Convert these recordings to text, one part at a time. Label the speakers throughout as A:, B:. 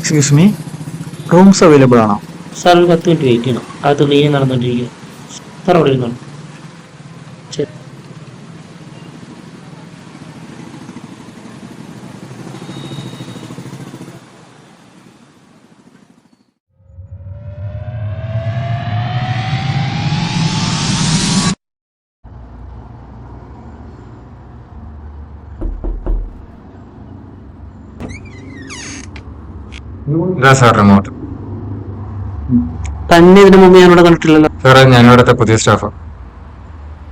A: Excuse me, rooms available ആണോ?
B: Sir ഒരു 10 minute wait ചെയ്യണം. അത് ക്ലീനിങ് നടന്നുകൊണ്ടിരിക്കുക. സാർ അവിടെ ഇരുന്നോളൂ. ശരി.
C: ഇതാ സാർ റിമോട്ട്.
B: തന്നെ ഇതിനു മുമ്പ് ഞാനിവിടെ കണ്ടിട്ടില്ലല്ലോ.
C: സാറേ, ഞാൻ ഇവിടുത്തെ പുതിയ സ്റ്റാഫ്.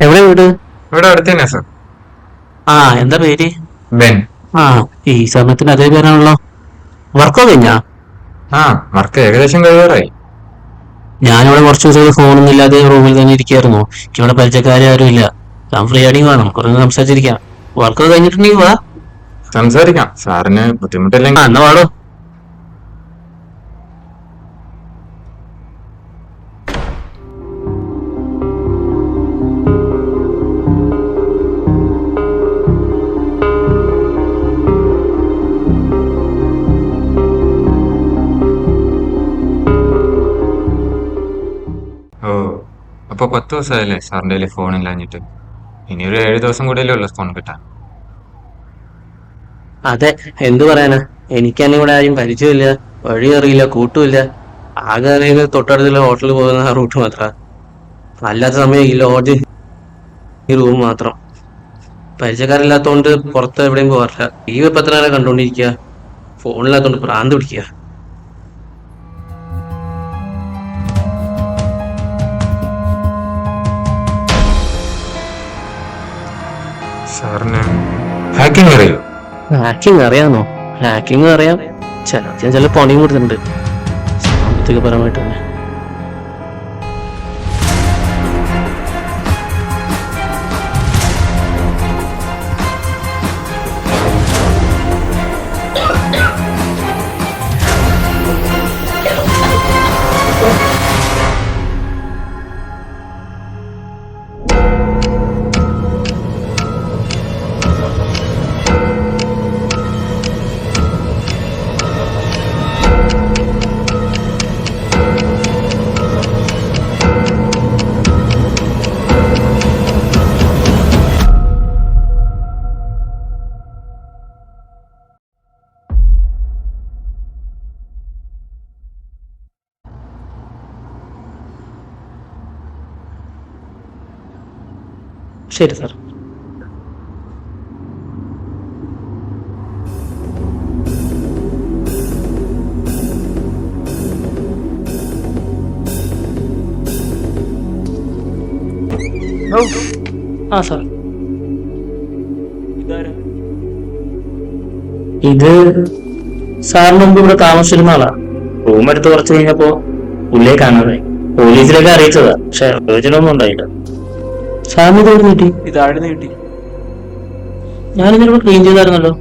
B: എവിടെ വീട്?
C: ഇവിടെ അടുത്ത് തന്നെ സാർ.
B: എന്താ പേര്?
C: ബെൻ.
B: ഈ സമയത്തിന് അതേ പേരാണല്ലോ. വർക്കോ കഴിഞ്ഞാ?
C: വർക്ക് ഏകദേശം കഴിയാറായി.
B: ഞാനിവിടെ കുറച്ച് ദിവസം ഫോണൊന്നും ഇല്ലാതെ റൂമിൽ തന്നെ ഇരിക്കായിരുന്നു. ഇവിടെ പരിചയക്കാരും ആരും ഇല്ല. ഞാൻ ഫ്രീ ആണെങ്കിൽ വേണം, കുറേ സംസാരിച്ചിരിക്കാം. വർക്ക് കഴിഞ്ഞിട്ടുണ്ടെങ്കിൽ വാ,
C: സംസാരിക്കാം. സാറിന് ബുദ്ധിമുട്ടില്ലെങ്കിൽ.
B: എന്നാ വാടോ.
C: അപ്പൊ 10 ദിവസമായല്ലേ സാറിന്റെ കയ്യിൽ ഫോൺ ഇല്ലാഞ്ഞിട്ട്? ഇനിയൊരു 7 ദിവസം കൂടിയല്ലേ ഉള്ളു ഫോൺ കിട്ടാൻ.
B: അതെ, എന്തു പറയാനാ, എനിക്കെന്നെ ഇവിടെ ആരും പരിചയമില്ല, വഴി അറിയില്ല, കൂട്ടുമില്ല. ആകെ അറിയുന്നത് തൊട്ടടുത്തുള്ള ഹോട്ടലിൽ പോകുന്ന ആ റൂട്ട് മാത്രം. അല്ലാത്ത സമയം ഈ ലോഡ്ജ്, ഈ റൂം മാത്രം. പരിചയക്കാരില്ലാത്തോണ്ട് പുറത്ത് എവിടെയും പോകാറില്ല. ഈ വെപ്പത്തിനാരെ കണ്ടോണ്ടിരിക്കുക, ഫോണില്ലാത്തോണ്ട് ഭ്രാന്ത് പിടിക്കുക.
C: സാറിന് ഹാക്കിംഗ് അറിയോ?
B: ഹാക്കിംഗ് അറിയാമോ? ഹാക്കിംഗ് അറിയാം. ചില പണിയും കൊടുത്തിട്ടുണ്ട്, സാമ്പത്തികപരമായിട്ട് തന്നെ. ശരി സാർ. സാർ, ഇത് സാറിന് മുമ്പ് ഇവിടെ താമസിച്ചിരുന്ന ആളാ. റൂം എടുത്ത് കുറച്ച് കഴിഞ്ഞപ്പോ പുള്ളിയെ കാണാതെ പോലീസിലേക്ക് അറിയിച്ചതാ. പക്ഷെ പ്രയോജനമൊന്നും ഉണ്ടായില്ല. സാറിന് ഇത് എവിടെ കിട്ടി?
A: ഇതാഴ്ന്ന് കിട്ടി.
B: ഞാനിതിലൂടെ ക്ലീൻ ചെയ്തായിരുന്നല്ലോ.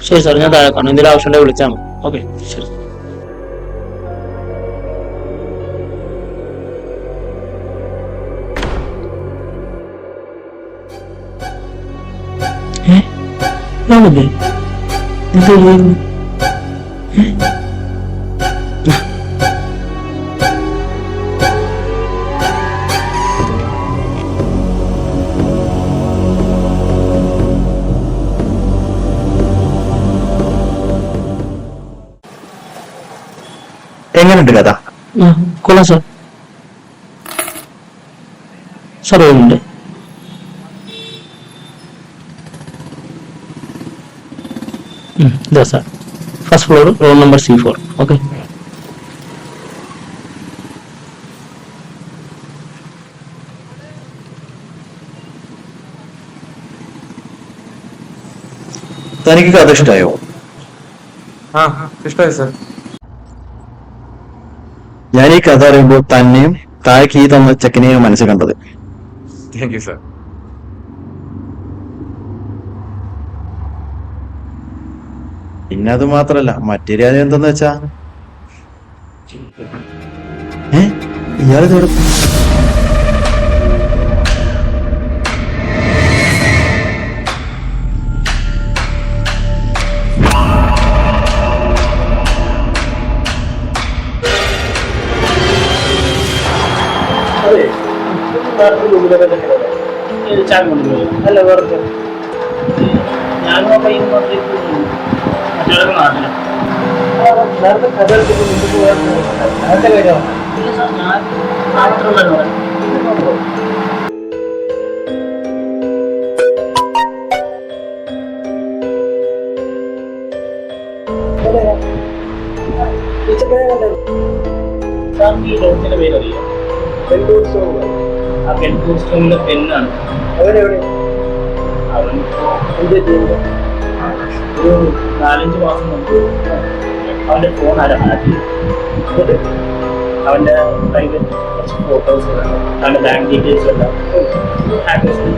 B: ശരി സാർ, ഞാൻ താഴെ കാണും. എന്തെങ്കിലും ആവശ്യമുണ്ടെങ്കിൽ വിളിച്ചാൽ മതി. ഓക്കെ, ശരി. ല്ലേ
A: എങ്ങനെയുണ്ട് കഥ?
B: കൊള്ളാം സാർ. സാർ ഉണ്ട്. ഇതാ sir, first floor, room number C4. Okay.
A: തനിക്ക് കഥ ഇഷ്ടമായോ?
C: ഇഷ്ടമായി സാർ.
A: ഞാൻ ഈ കഥ അറിയുമ്പോൾ തന്നെയും താഴേക്ക് ഈ തന്ന ചെക്കനെയും മനസ്സിൽ കണ്ടത്.
C: Thank you sir.
A: പിന്നെ അത് മാത്രല്ല, മറ്റൊരു കാര്യം എന്തെന്ന് വെച്ചാ, ഇയാളിതോടെ
D: വേറൊരു റൂമിലൊക്കെ തന്നെ ചായ കൊണ്ടുപോയി അല്ല വേറെ ഞാനും ആ പയ്യനും മാത്രമേ മറ്റൊരു നാട്ടില്ല നേരത്തെ കഥ നേരത്തെ കാര്യമാണ് ഇല്ല സാർ ഞാൻ മാത്രമല്ല സാറിന് ഈ ലോകത്തിന്റെ പേരറിയാം ആ പെൺകൂർ സ്റ്റോമിന്റെ പെണ്ണാണ് അവരെവിടെ അവൻ ഒരു 4-5 മാസം മുമ്പ് അവന്റെ ഫോൺ ആക്കി അവന്റെ പ്രൈവറ്റ് കുറച്ച് ഫോട്ടോസ് അവന്റെ ബാങ്ക് ഡീറ്റെയിൽസ് എല്ലാം ഹാക്കേഴ്സിന്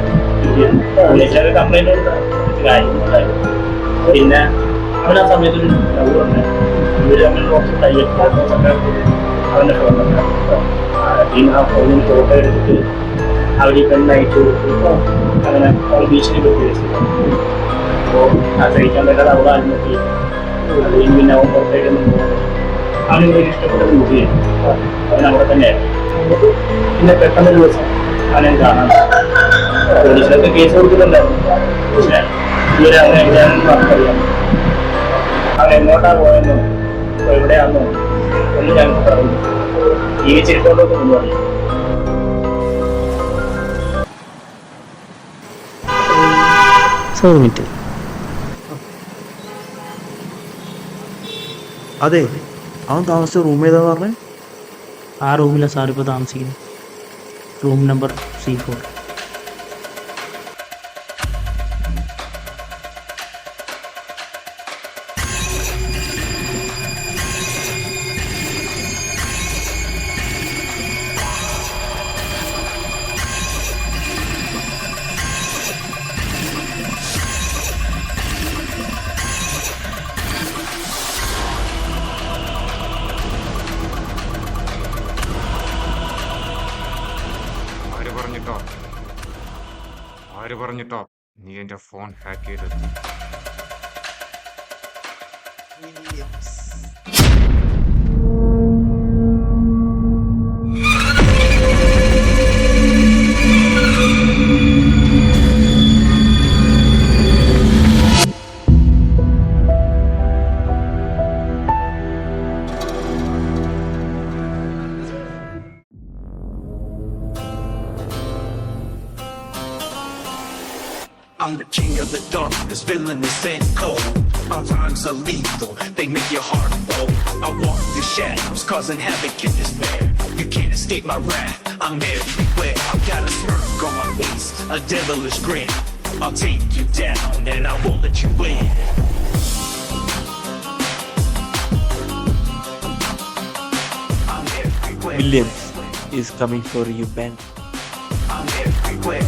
D: കംപ്ലൈന്റ് കൊടുത്ത കാര്യങ്ങളുണ്ടായിരുന്നു. പിന്നെ അവൻ ആ സമയത്ത് ഒരു ലവ് ഉണ്ടായിരുന്നു. ഇവര് തമ്മിൽ കുറച്ച് പ്രൈവറ്റ് ഫോട്ടോസ് ഒക്കെ അവന്റെ ഫോണിലുണ്ടായിരുന്നു. പിന്നെ ആ ഫോണിൽ ഫോട്ടോ എടുത്തിട്ട് അവർ ഈ പെണ്ണയച്ചു കൊടുത്തു. അങ്ങനെ അവൾ ബീച്ചിനെ പറ്റി വെച്ചിട്ടുണ്ട്. അപ്പോൾ ആശ്രയിക്കാൻ പറ്റാതെ അവൾ ആത്മഹത്യ ചെയ്തു. അത് കഴിഞ്ഞ് പിന്നെ അവൻ പുറത്തേക്കൊന്നും പോകുന്നത് അവനിവിടെ ഇഷ്ടപ്പെട്ട മുഖിയായിരുന്നു. അവൻ അവിടെ തന്നെയായിരുന്നു. പിന്നെ പെട്ടെന്നൊരു ദിവസം അവനെ കാണാൻ പോലീസിലൊക്കെ കേസ് കൊടുക്കുന്നുണ്ടായിരുന്നു. പക്ഷേ ഇവരെ അവനെ എവിടെയാണെന്ന് നമുക്കറിയാം. അവൻ എങ്ങോട്ടാ പോയെന്നോ എവിടെയാണെന്നോ ഒന്നും ഞങ്ങൾക്ക് പറഞ്ഞു. ജീവിച്ചിരിക്കൊണ്ടൊക്കെ ഒന്നും അറിയാം.
B: ഒരു മിനിറ്റ്.
A: അതെ, അവൻ താമസിച്ച റൂം ഏതാ പറഞ്ഞേ?
D: ആ റൂമിലാണ് സാർ ഇപ്പോൾ താമസിക്കുന്നത്. Room number C4.
C: ആര് പറഞ്ഞിട്ടോ നീ എന്റെ ഫോൺ ഹാക്ക് ചെയ്തത്?
E: I'm the king of the dark, this villain is and cold. My rhymes are lethal, they make your heart bold. I walk the shadows, causing havoc in despair. You can't escape my wrath, I'm everywhere. I've got a smirk on my face, a devilish grin. I'll take you down and I won't let you win. I'm everywhere.
F: Millions is coming for you, Ben.
E: I'm everywhere.